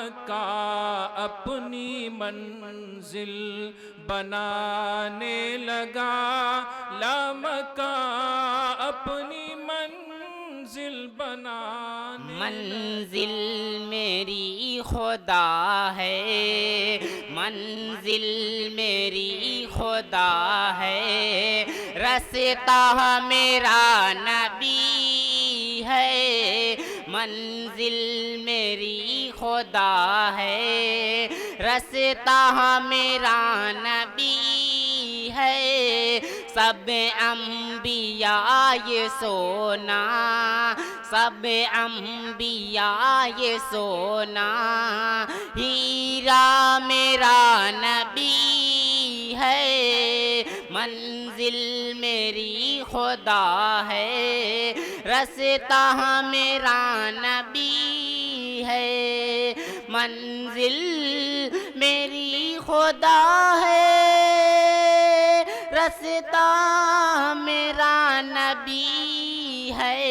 मक्का अपनी मंजिल बनाने लगा, ला मक्का अपनी मंजिल बनाने। मंजिल मेरी खुदा है, मंजिल मेरी खुदा है, रास्ता मेरा नबी है। मंजिल मेरी खुदा है, रास्ता मेरा नबी है। सब अंबिया ये सोना, सब अंबिया ये सोना, हीरा मेरा नबी है। मंजिल मेरी खुदा है, रास्ता मेरा नबी है। मंजिल मेरी खुदा है, रास्ता मेरा नबी है।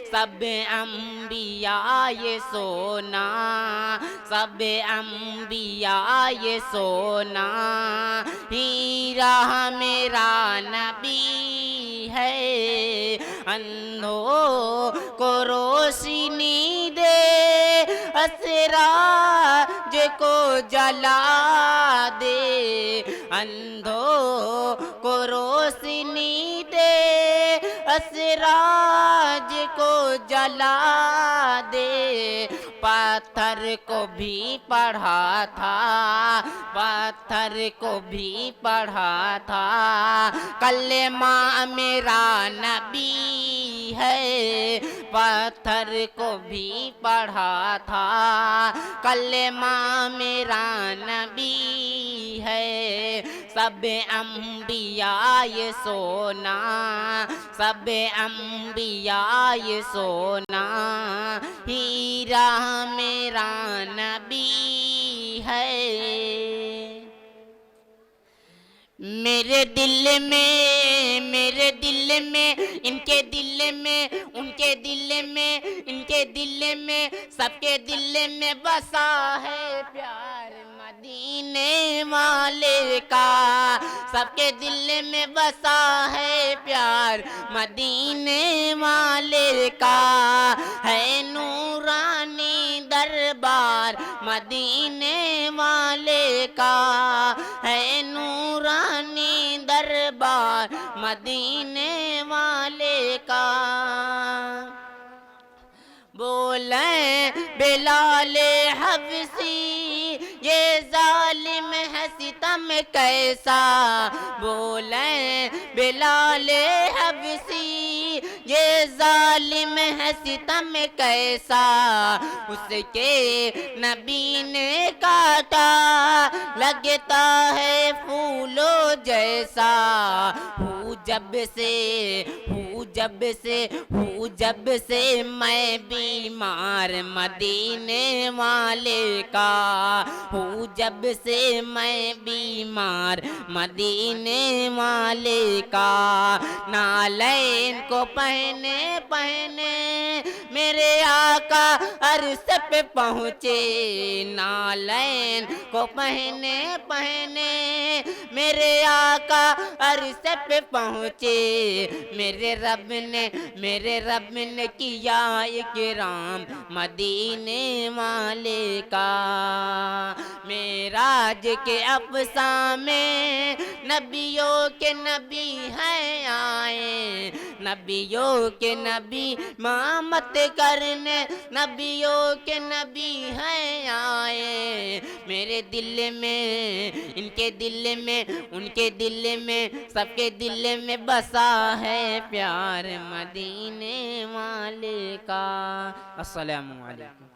सब अंबिया ये सोना, सब अंबिया ये सोना, हीरा मेरा नबी है। अंधों को रोशनी दे, असराज को जला दे। अंधों को रोशनी दे, असराज को जला दे। पत्थर को भी पढ़ा था, पत्थर को भी पढ़ा था, कलेमा मेरा नबी है। पत्थर को भी पढ़ा था, कलेमा मेरा नबी है। सब अंबिया ये सोना, सब अंबिया ये सोना, हीरा मेरा नबी है। मेरे दिल में, मेरे दिल में, इनके दिल में, उनके दिल में, इनके दिल में, सबके दिल में बसा है प्यार मदीने वाले का। सबके दिल में बसा है प्यार मदीने वाले का। है नूरानी दरबार मदीने वाले का, है नूरानी दरबार मदीने वाले का। बोले बिलाले हबसी, ये जालिम है सितम कैसा। बोले बिलाले हबसी, ये जालिम है सितम कैसा। उसके नबी ने काटा, लगता है फूलों जैसा। हूँ जब से, हूँ जब से, हूँ जब से मैं बीमार मदीने वाले का। हूँ जब से मैं बीमार मदीने वाले का। नालैन को पहने पहने मेरे आका अर्श पे पहुँचे। नालैन को पहने पहने मेरे आका अर्श पे पहुँचे। मेरे रब ने किया इकराम मदीने वाले का। मेराज के अफ़सा में नबियों के नबी हैं आए। नबियों के नबी मामत करने, नबियों के नबी हैं आए। मेरे दिल में, इनके दिल में, उनके दिल में, सबके दिल में बसा है प्यार मदीने वाले का। अस्सलामु अलैकुम।